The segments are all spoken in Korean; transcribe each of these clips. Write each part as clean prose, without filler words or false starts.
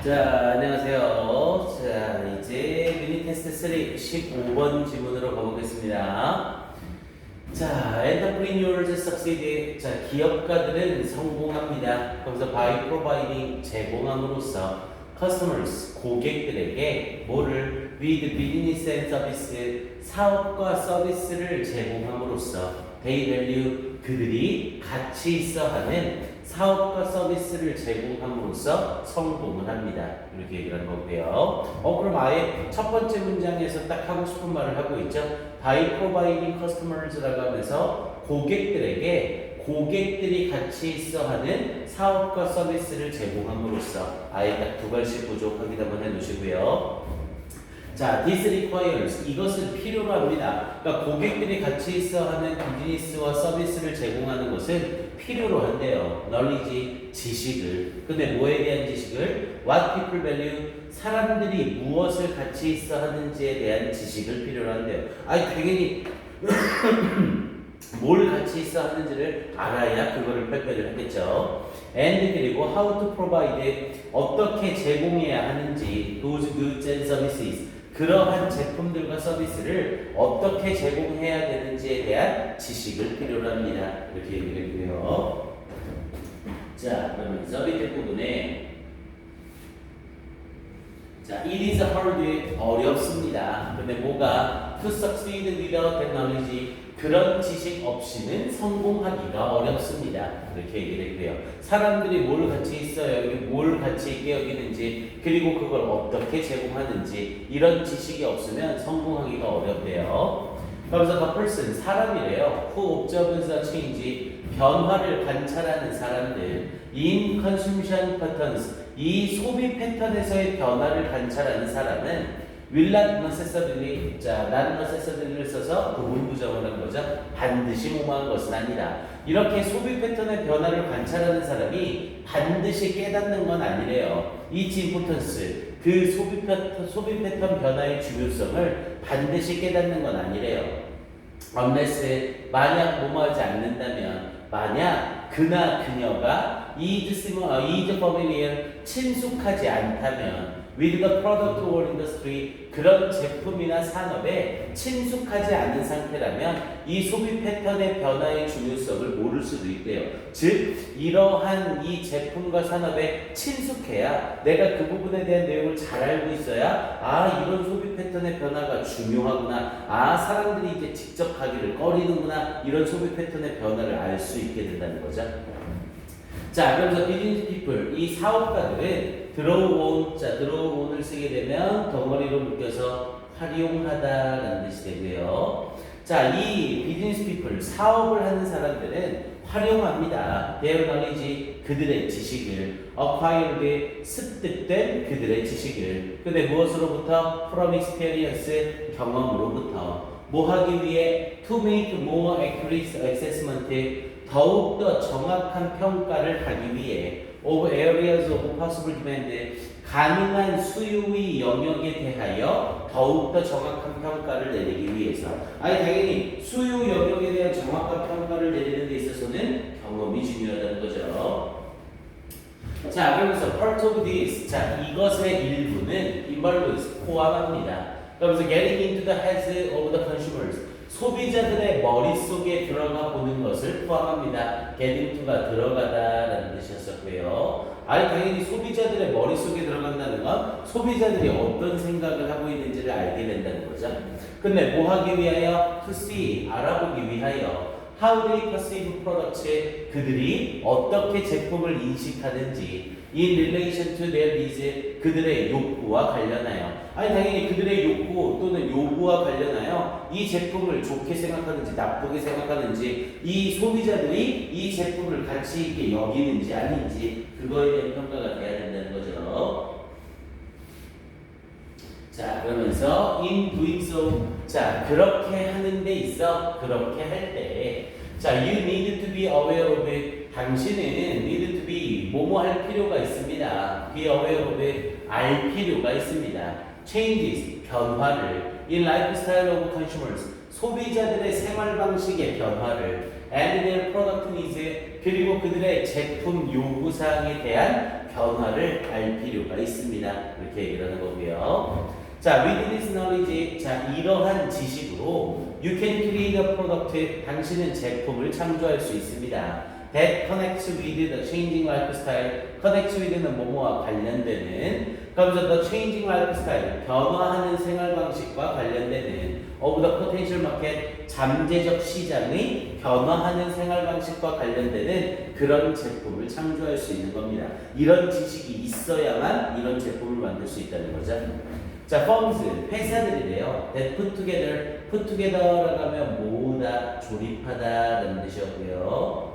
자, 안녕하세요. 자, 이제 미니 테스트 3 15번 지문으로 가보겠습니다. 자, entrepreneurs succeed. 자, 기업가들은 성공합니다. 거기서 by providing 제공함으로써 customers 고객들에게 뭐를 with business and service 사업과 서비스를 제공함으로써 they value 그들이 가치 있어 하는 사업과 서비스를 제공함으로써 성공을 합니다. 이렇게 얘기를 하는 거고요. 그럼 아예 첫 번째 문장에서 딱 하고 싶은 말을 하고 있죠. By providing customers라고 하면서 고객들이 가치 있어 하는 사업과 서비스를 제공함으로써 아예 딱 두 가지 구조 확인 한번 해놓으시고요. 자, this requires 이것을 필요로 합니다. 그러니까 고객들이 가치 있어 하는 비즈니스와 서비스를 제공하는 것은 필요로 한대요. knowledge, 지식을. 근데 뭐에 대한 지식을? What people value, 사람들이 무엇을 가치 있어 하는지에 대한 지식을 필요로 한대요. 아니, 당연히 뭘 가치 있어 하는지를 알아야 그거를 발표를 하겠죠. And 그리고 how to provide, 어떻게 제공해야 하는지 those goods and services, 그러한 제품들과 서비스를 어떻게 제공해야 되는지에 대한 지식을 필요로 합니다. 이렇게 얘기를 했고요. 자, 그러면서 밑에 부분에 자, it is hard, 어렵습니다. 근데 뭐가 to succeed without technology, 그런 지식 없이는 성공하기가 어렵습니다. 이렇게 얘기를 했고요. 사람들이 뭘 가치 있어요, 뭘 가치 있게 여기는지, 그리고 그걸 어떻게 제공하는지 이런 지식이 없으면 성공하기가 어렵대요. 그러면서 the person, 사람이래요. who observes a change, 변화를 관찰하는 사람들, in consumption patterns, 이 소비 패턴에서의 변화를 관찰하는 사람은 will not necessarily, 자, not necessarly를 써서 부분 부정을 한 거죠. 반드시 뭐뭐한 것은 아니다. 이렇게 소비 패턴의 변화를 관찰하는 사람이 반드시 깨닫는 건 아니래요. Its importance, 그 소비 패턴 변화의 중요성을 반드시 깨닫는 건 아니래요. unless, 만약 뭐뭐하지 않는다면, 만약 그나 그녀가 is familiar, 친숙하지 않다면 with the product or industry, 그런 제품이나 산업에 친숙하지 않은 상태라면 이 소비 패턴의 변화의 중요성을 모를 수도 있대요. 즉, 이러한 이 제품과 산업에 친숙해야 내가 그 부분에 대한 내용을 잘 알고 있어야 이런 소비 패턴의 변화가 중요하구나, 사람들이 이제 직접 가기를 꺼리는구나, 이런 소비 패턴의 변화를 알 수 있게 된다는 거죠. 자, 그러면서 비즈니스 피플, 이 사업가들은 들어온을 쓰게 되면 덩어리로 묶여서 활용하다라는 뜻이 되고요. 자, 이 비즈니스 피플, 사업을 하는 사람들은 활용합니다. their knowledge, 그들의 지식을, acquired, 습득된 그들의 지식을. 근데 무엇으로부터? from experience, 경험으로부터. 뭐 하기 위해? to make more accurate assessment, 더욱더 정확한 평가를 하기 위해 of areas of possible demand, 가능한 수요의 영역에 대하여 더욱더 정확한 평가를 내리기 위해서. 당연히 수요 영역에 대한 정확한 평가를 내리는 데 있어서는 경험이 중요하다는 거죠. 자, 그러면서 part of this, 자, 이것의 일부는 involves, 포함합니다. 그러면서 getting into the heads of the consumers, 소비자들의 머릿속에 들어가 보는 것을 포함합니다. get into가 들어가다라는 뜻이었었고요. 당연히 소비자들의 머릿속에 들어간다는 건 소비자들이 어떤 생각을 하고 있는지를 알게 된다는 거죠. 근데 뭐 하기 위하여? to see, 알아보기 위하여. how they perceive products, 그들이 어떻게 제품을 인식하는지 in relation to their needs, 그들의 욕구와 관련하여. 당연히 그들의 욕구 또는 요구와 관련하여 이 제품을 좋게 생각하는지 나쁘게 생각하는지, 이 소비자들이 이 제품을 가치 있게 여기는지 아닌지, 그거에 대한 평가가 돼야 된다는 거죠. 자, 그러면서 in doing so, 자, 그렇게 하는 데 있어, 그렇게 할 때, 자, you need to be aware of it, 당신은 need to be, 뭐뭐 할 필요가 있습니다. be aware of it, 알 필요가 있습니다. changes, 변화를, in lifestyle of consumers, 소비자들의 생활 방식의 변화를, and their product needs, 그리고 그들의 제품 요구사항에 대한 변화를 할 필요가 있습니다. 이렇게 얘기를 하는 거고요. 자, with this knowledge, 자, 이러한 지식으로 you can create a product, 당신은 제품을 창조할 수 있습니다. That connects with the changing lifestyle, connects with는 뭐뭐와 관련되는, 그러면서 the changing lifestyle, 변화하는 생활 방식과 관련되는 of the potential market, 잠재적 시장의 변화하는 생활 방식과 관련되는 그런 제품을 창조할 수 있는 겁니다. 이런 지식이 있어야만 이런 제품을 만들 수 있다는 거죠. 자, firms, 회사들이래요. That put together라고 하면 모으다, 조립하다라는 뜻이었고요.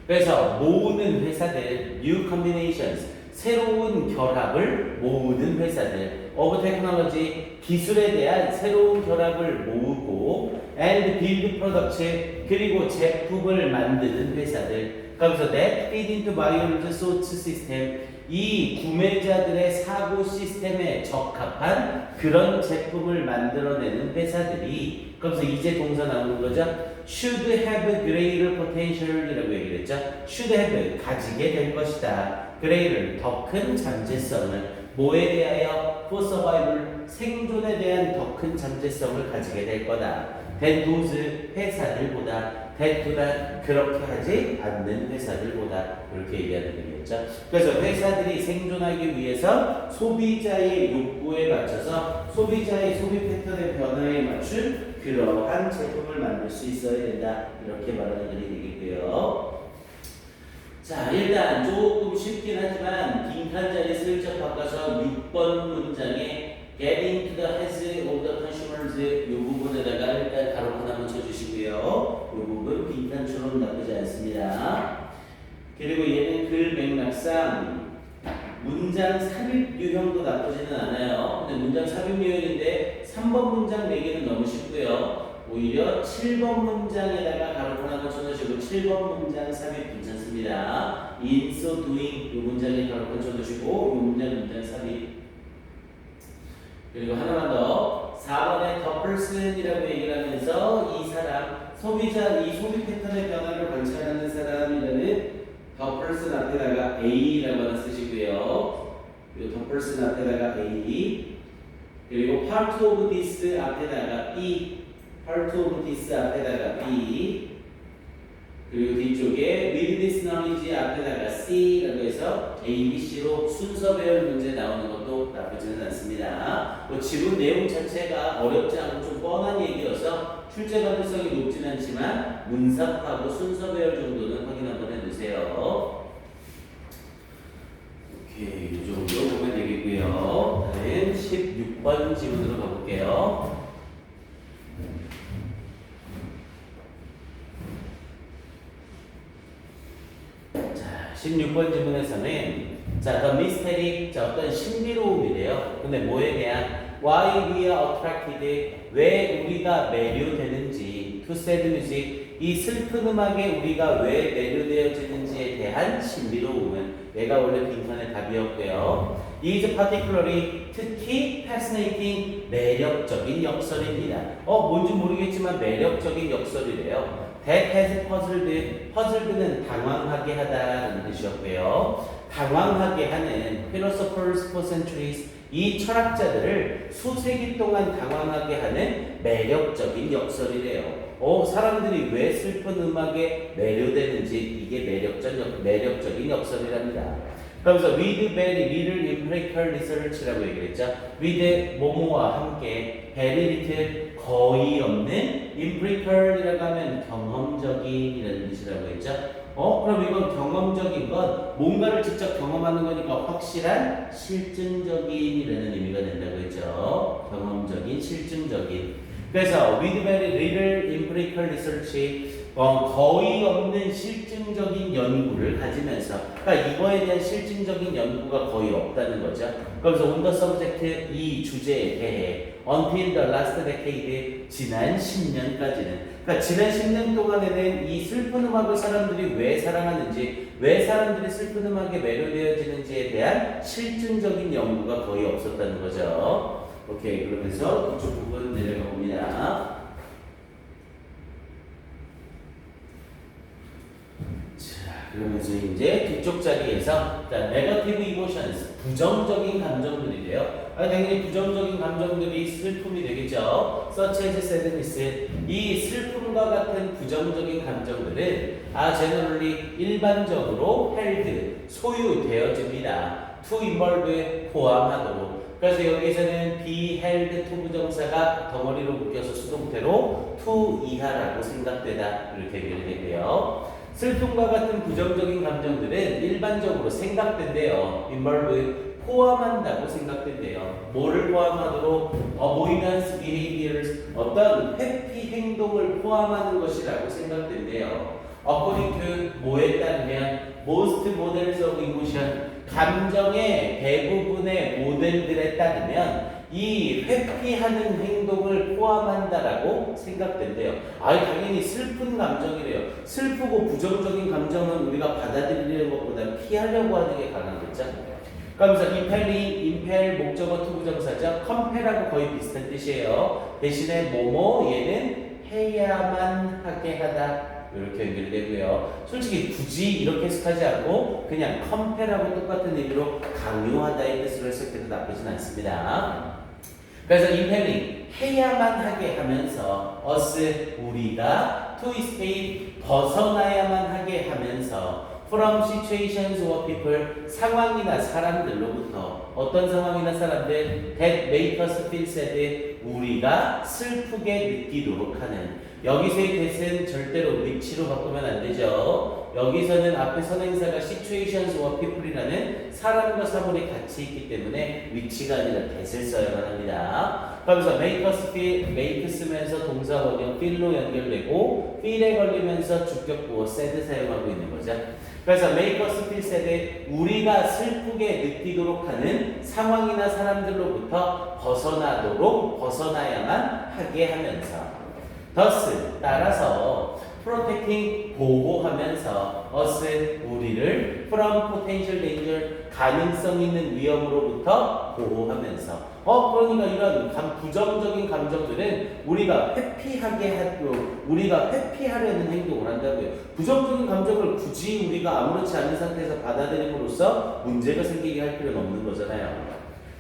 그래서 모으는 회사들, new combinations, 새로운 결합을 모으는 회사들, of technology, 기술에 대한 새로운 결합을 모으고, and build products, 그리고 제품을 만드는 회사들. 그러면서 that feed into buyers' thought system, 이 구매자들의 사고 시스템에 적합한 그런 제품을 만들어내는 회사들이, 그러면서 이제 동사 나오는 거죠. should have greater potential이라고 얘기를 했죠. should have, 가지게 될 것이다. greater, 더 큰 잠재성을, 뭐에 대하여? for survival, 생존에 대한 더 큰 잠재성을 가지게 될 거다. than those, 회사들보다, that do not, 그렇게 하지 않는 회사들보다, 이렇게 얘기하는 얘기였죠. 그래서 회사들이 생존하기 위해서 소비자의 욕구에 맞춰서 소비자의 소비 패턴의 변화에 맞춘 그러한 제품을 만들 수 있어야 된다. 이렇게 말하는 얘기고요. 자, 일단 조금 쉽긴 하지만 빈칸 자리 슬쩍 바꿔서 6번 문장에 getting to the heads of the consumers, 이 부분에다가 일단 가로판 한번 쳐주시고요. 이 부분 빈칸처럼 나쁘지 않습니다. 그리고 얘는 글 맥락상 문장 삽입 유형도 나쁘지는 않아요. 근데 문장 삽입 유형인데 3번 문장 내기는 너무 쉽고요. 오히려 7번 문장에다가 가로판 한번 쳐주시고 7번 문장 삽입 괜찮습니다. in so doing, 이 문장에 가로판 쳐주시고 이 문장 삽입. 그리고 하나만 더 4번에 the person이라고 얘기를 하면서 이 사람, 소비자, 이 소비 패턴의 변화를 관찰하는 사람이라는 the person 앞에다가 A라고 하나 쓰시고요. 그리고 the person 앞에다가 A, 그리고 part of this 앞에다가 B, part of this 앞에다가 B, 그리고 뒤쪽에 with this knowledge 앞에다가 C라고 해서 A, B, C로 순서 배열 문제 나오는 것도 나쁘지는 않습니다. 뭐 지문 내용 자체가 어렵지 않고 좀 뻔한 얘기여서 출제 가능성이 높진 않지만 문사하고 순서 배열 정도는 확인 한번 해두세요. 오케이, 이 정도 보면 되겠고요. 다음 16번 지문으로 가볼게요. 자, 16번 지문에서는 자, the mysterious, 자, 어떤 신비로움이래요. 근데 뭐에 대한? Why we are attracted, 왜 우리가 매료되는지, to sad music, 이 슬픈 음악에 우리가 왜 매료되어지는지에 대한 신비로움은 얘가 원래 빈칸의 답이었고요. is particularly, 특히 fascinating, 매력적인 역설입니다. 뭔지 모르겠지만 매력적인 역설이래요. That has puzzled, puzzled는 당황하게 하다라는 뜻이었고요. 당황하게 하는 philosophers for centuries, 이 철학자들을 수세기 동안 당황하게 하는 매력적인 역설이래요. 사람들이 왜 슬픈 음악에 매료되는지 이게 매력적인 역설이랍니다. 그러면서 with very little empirical research라고 얘기했죠. with 뭐뭐와 함께 very little 거의 없는 empirical이라고 하면 경험적인이라는 뜻이라고 했죠. 그럼 이건 경험적인 건 뭔가를 직접 경험하는 거니까 확실한 실증적인이라는 의미가 된다고 했죠. 경험적인, 실증적인. 그래서 with very little empirical research, 거의 없는 실증적인 연구를 가지면서, 그러니까 이거에 대한 실증적인 연구가 거의 없다는 거죠. 그래서 on the subject, 이 주제에 대해 until the last decade, 지난 10년까지는, 그러니까 지난 10년 동안에는 이 슬픈 음악을 사람들이 왜 사랑하는지, 왜 사람들이 슬픈 음악에 매료되어지는지에 대한 실증적인 연구가 거의 없었다는 거죠. 오케이, 그러면서 이쪽 부분 내려가 봅니다. 자, 그러면서 이제 뒤쪽 자리에서 자, negative emotions, 부정적인 감정들이래요. 당연히 부정적인 감정들이 슬픔이 되겠죠. such as sadness. 이 슬픔과 같은 부정적인 감정들은 generally 일반적으로 held, 소유되어집니다. to involve, 포함하도록. 그래서 여기서는 be held to 부정사가 덩어리로 묶여서 수동태로 to 이하라고 생각되다. 이렇게 연결되고요. 슬픔과 같은 부정적인 감정들은 일반적으로 생각된대요. involve, 포함한다고 생각된대요. 뭐를 포함하도록? avoidance behaviors, 어떤 회피 행동을 포함하는 것이라고 생각된대요. according to, 뭐에 따르면 most models of emotion, 감정의 대부분의 모델들에 따르면 이 회피하는 행동을 포함한다라고 생각된대요. 당연히 슬픈 감정이래요. 슬프고 부정적인 감정은 우리가 받아들이는 것보다 피하려고 하는 게 강하겠죠. 그러면서 impel 목적어 투부정사죠. compel하고 거의 비슷한 뜻이에요. 대신에 뭐뭐 얘는 해야만 하게 하다. 이렇게 연결되고요. 솔직히 굳이 이렇게 해석하지 않고 그냥 compel하고 똑같은 의미로 강요하다의 뜻으로 해석해도 나쁘진 않습니다. 그래서 impelling, 해야만 하게 하면서 us, 우리가 to escape, 벗어나야만 하게 하면서 from situations or people, 상황이나 사람들로부터 어떤 상황이나 사람들 that make us feel sad, 우리가 슬프게 느끼도록 하는. 여기서의 that은 절대로 위치로 바꾸면 안 되죠. 여기서는 앞에 선행사가 situations or people이라는 사람과 사물이 같이 있기 때문에 위치가 아니라 that을 써야만 합니다. 그러면서 make us feel, make 쓰면서 동사 원형 feel로 연결되고 feel에 걸리면서 주격구어 sad 사용하고 있는 거죠. 그래서 make us feel sad, 우리가 슬프게 느끼도록 하는 상황이나 사람들로부터 벗어나야만 하게 하면서 thus, 따라서 protecting, 보호하면서 us, 우리를 from potential danger, 가능성 있는 위험으로부터 보호하면서 그러니까 이런 부정적인 감정들은 우리가 회피하려는 행동을 한다고요. 부정적인 감정을 굳이 우리가 아무렇지 않은 상태에서 받아들임으로써 문제가 생기게 할 필요는 없는 거잖아요.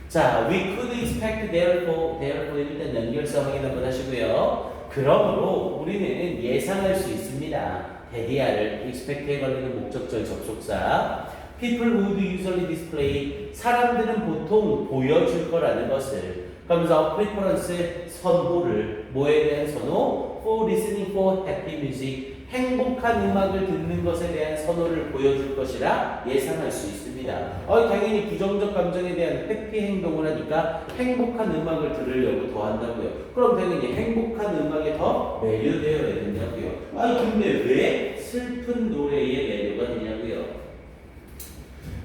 자, we could expect therefore 일단 연결사 확인 한번 하시고요. 그러므로 우리는 예상할 수 있습니다. 대디아를 expect에 걸리는 목적절 접속사 people would usually display, 사람들은 보통 보여줄 거라는 것을. 그러면서 preference, 선호를. 뭐에 대한 선호? for listening for happy music, 행복한 음악을 듣는 것에 대한 선호를 보여줄 것이라 예상할 수 있습니다. 당연히 부정적 감정에 대한 회피 행동을 하니까 행복한 음악을 들으려고 더 한다고요. 그럼 당연히 행복한 음악에 더 매료되어야 된다고요. 근데 왜 슬픈 노래에 매료가 되냐고요.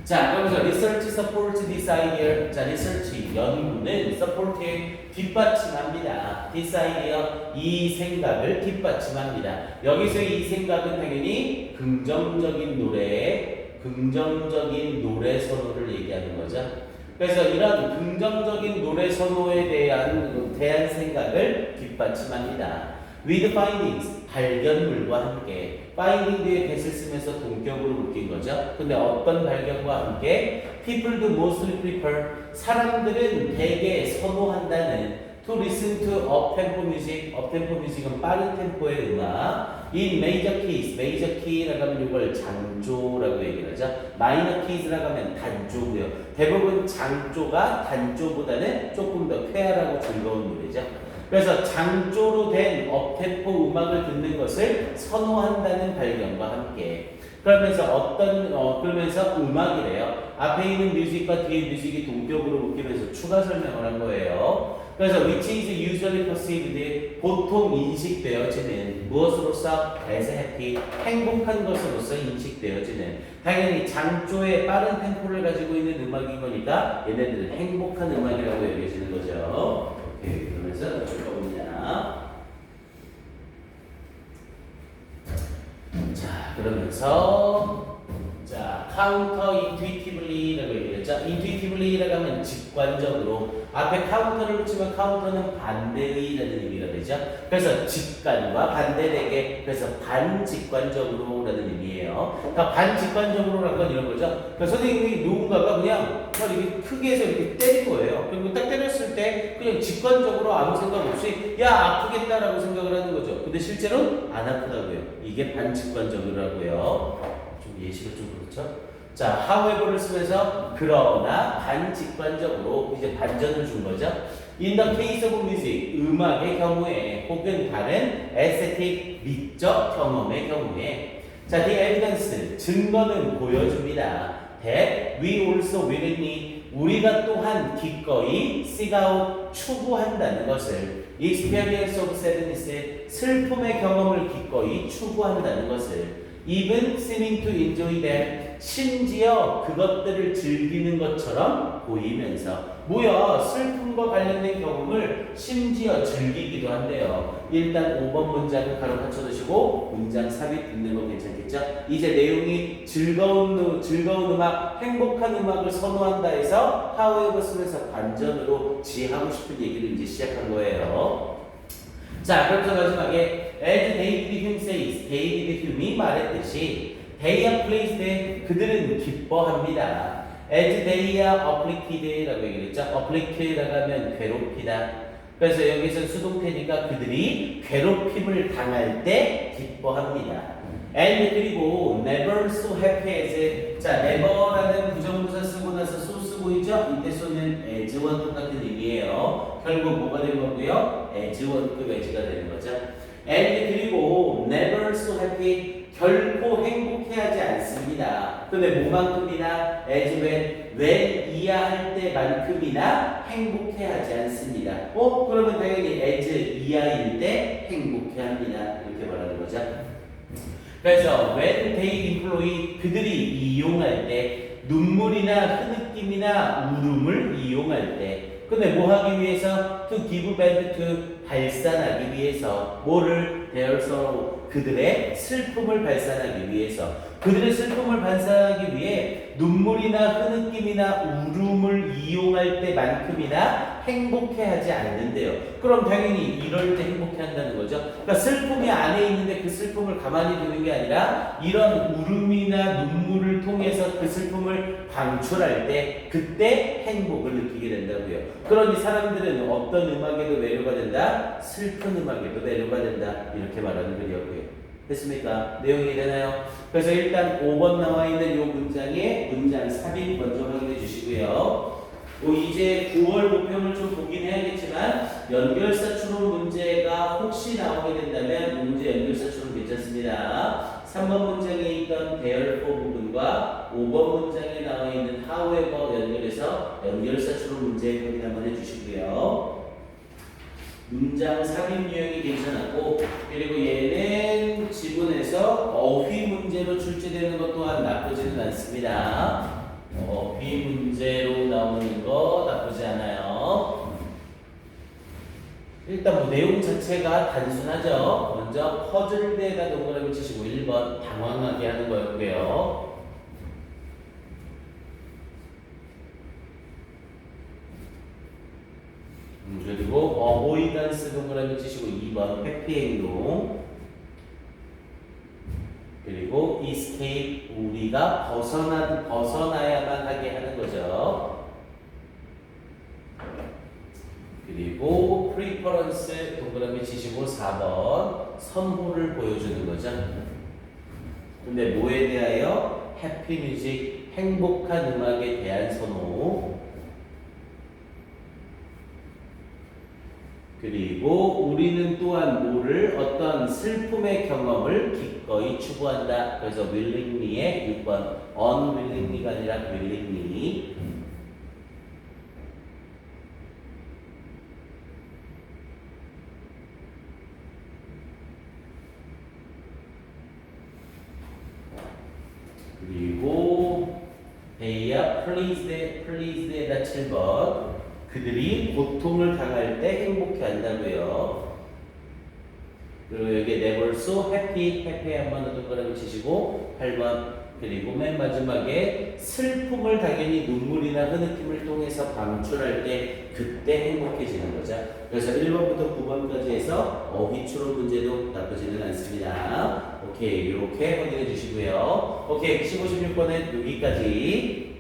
자, 그러면서 research supports this idea. 자, research, 연구는 support에 뒷받침합니다. this idea, 이 생각을 뒷받침합니다. 여기서 이 생각은 당연히 긍정적인 노래 선호를 얘기하는 거죠. 그래서 이런 긍정적인 노래 선호에 대한 생각을 뒷받침합니다. with findings, 발견물과 함께. finding 뒤에 that을 쓰면서 동격으로 묶인 거죠. 근데 어떤 발견과 함께 people do mostly prefer, 사람들은 대개 선호한다는 to listen to up-tempo music, up-tempo music은 빠른 템포의 음악. in major keys, major key라고 하면 이걸 장조라고 얘기하죠. minor keys라고 하면 단조고요. 대부분 장조가 단조보다는 조금 더 쾌활하고 즐거운 노래죠. 그래서 장조로 된 업템포 음악을 듣는 것을 선호한다는 발견과 함께. 그러면서 그러면서 음악이래요. 앞에 있는 뮤직과 뒤에 뮤직이 동격으로 묶이면서 추가 설명을 한 거예요. 그래서 which is usually perceived, 보통 인식되어지는 무엇으로서 as happy, 행복한 것으로서 인식되어지는. 당연히 장조의 빠른 템포를 가지고 있는 음악인 거니까 얘네들은 행복한 음악이라고 여겨지는 거죠. 오케이, 그러면서 쭉 가봅니다. 자, 그러면서 counter intuitively라고 얘기했죠. intuitively라고 하면 직관적으로 앞에 counter를 붙이면 counter는 반대의라는 의미가 되죠. 그래서 직관과 반대되게 그래서 반직관적으로라는 의미예요. 그러니까 반직관적으로라는 건 이런 거죠. 그러니까 선생님이 누군가가 그냥 이렇게 크게 해서 이렇게 때린 거예요. 그리고 딱 때렸을 때 그냥 직관적으로 아무 생각 없이 야 아프겠다라고 생각을 하는 거죠. 근데 실제로는 안 아프다고요. 이게 반직관적이라고요. 좀 예시가 좀 그렇죠? 자, however를 쓰면서 그러나 반직관적으로 이제 반전을 준 거죠. In the case of music, 음악의 경우에 혹은 다른 aesthetic, 미적 경험의 경우에 자, the evidence, 증거는 보여줍니다. that we also willingly, 우리가 또한 기꺼이 seek out, 추구한다는 것을 experience of sadness, 슬픔의 경험을 기꺼이 추구한다는 것을 even seeming to enjoy them, 심지어 그것들을 즐기는 것처럼 보이면서 뭐야 슬픔과 관련된 경험을 심지어 즐기기도 한대요. 일단 5번 문장을 가로 받쳐두시고 문장 삽입 듣는 거 괜찮겠죠? 이제 내용이 즐거운 음악, 행복한 음악을 선호한다 해서 however 쓰면서 반전으로 지하고 싶은 얘기를 이제 시작한 거예요. 자, 그러면서 마지막에 as David Hume says, 데이비드 휴미 말했듯이 they are pleased, 그들은 기뻐합니다. as they are afflicted라고 얘기했죠. afflicted라고 하면 괴롭히다. 그래서 여기서 수동태니까 그들이 괴롭힘을 당할 때 기뻐합니다. and 그리고 never so happy as, 자 never라는 부정부사 쓰고 나서 so 쓰고 있죠. 이때 so는 as와 똑같은 의미예요. 결국 뭐가 된 거고요? as 원급 as가 되는 거죠. and 그리고 never so happy, 결코 행복해하지 않습니다. 근데 뭐만큼이나 as when 이하할 때만큼이나 행복해하지 않습니다. 그러면 당연히 as 이하일 때 행복해합니다. 이렇게 말하는 거죠. 그래서 when they employ, 그들이 이용할 때 눈물이나 흐느낌이나 울음을 이용할 때, 근데 뭐 하기 위해서? to give vent to, 발산하기 위해서. 뭐를? their sorrow, 그들의 슬픔을 발산하기 위해서. 그들의 슬픔을 발산하기 위해 눈물이나 흐느낌이나 울음을 이용할 때만큼이나 행복해하지 않는데요. 그럼 당연히 이럴 때 행복해한다는 거죠. 그러니까 슬픔이 안에 있는데 그 슬픔을 가만히 두는 게 아니라 이런 울음이나 눈물을 통해서 그 슬픔을 방출할 때 그때 행복을 느끼게 된다고요. 그러니 사람들은 어떤 음악에도 매료가 된다? 슬픈 음악에도 매료가 된다. 이렇게 말하는 글이었고요. 됐습니까? 내용이 되나요? 그래서 일단 5번 나와 있는 이 문장의 문장 삽입 먼저 확인해 주시고요. 이제 9월 목표를 좀 보긴 해야겠지만 연결사 추론 문제가 혹시 나오게 된다면 문제 연결사 추론 괜찮습니다. 3번 문장에 있던 therefore 부분과 5번 문장에 나와 있는 however 연결해서 연결사 추론 문제 확인 한번 해주시고요. 문장 삽입 유형이 괜찮았고, 그리고 얘는 지문에서 어휘 문제로 출제되는 것 또한 나쁘지는 않습니다. 어휘 문제로 나오는 거 나쁘지 않아요. 일단 뭐 내용 자체가 단순하죠. 먼저 퍼즐대에다 동그라미 치시고 1번 당황하게 하는 거였고요. 그리고 어보이던스 동그라미 치시고 2번 회피 행동, 그리고 escape, 우리가 벗어나야만 하게 하는 거죠. 그리고 preference 동그라미 치시고 4번 선호를 보여주는 거죠. 근데 뭐에 대하여? happy music, 행복한 음악에 대한 선호. 그리고 우리는 또한 뭐를? 어떤 슬픔의 경험을 기꺼이 추구한다. 그래서 willingly의 6번 unwillingly가 아니라 willingly. 그리고 they are pleased에다 7번 그들이 고통을 당할 때 행복해 한다고요. 그리고 여기 never so happy, happy 한번 동그라미 치시고 8번 그리고 맨 마지막에 슬픔을 당연히 눈물이나 흐느낌을 통해서 방출할 때 그때 행복해지는 거죠. 그래서 1번부터 9번까지 해서 어휘 추론 문제도 나쁘지는 않습니다. 오케이, 이렇게 확인해 주시고요. 오케이, 15, 16번은 여기까지.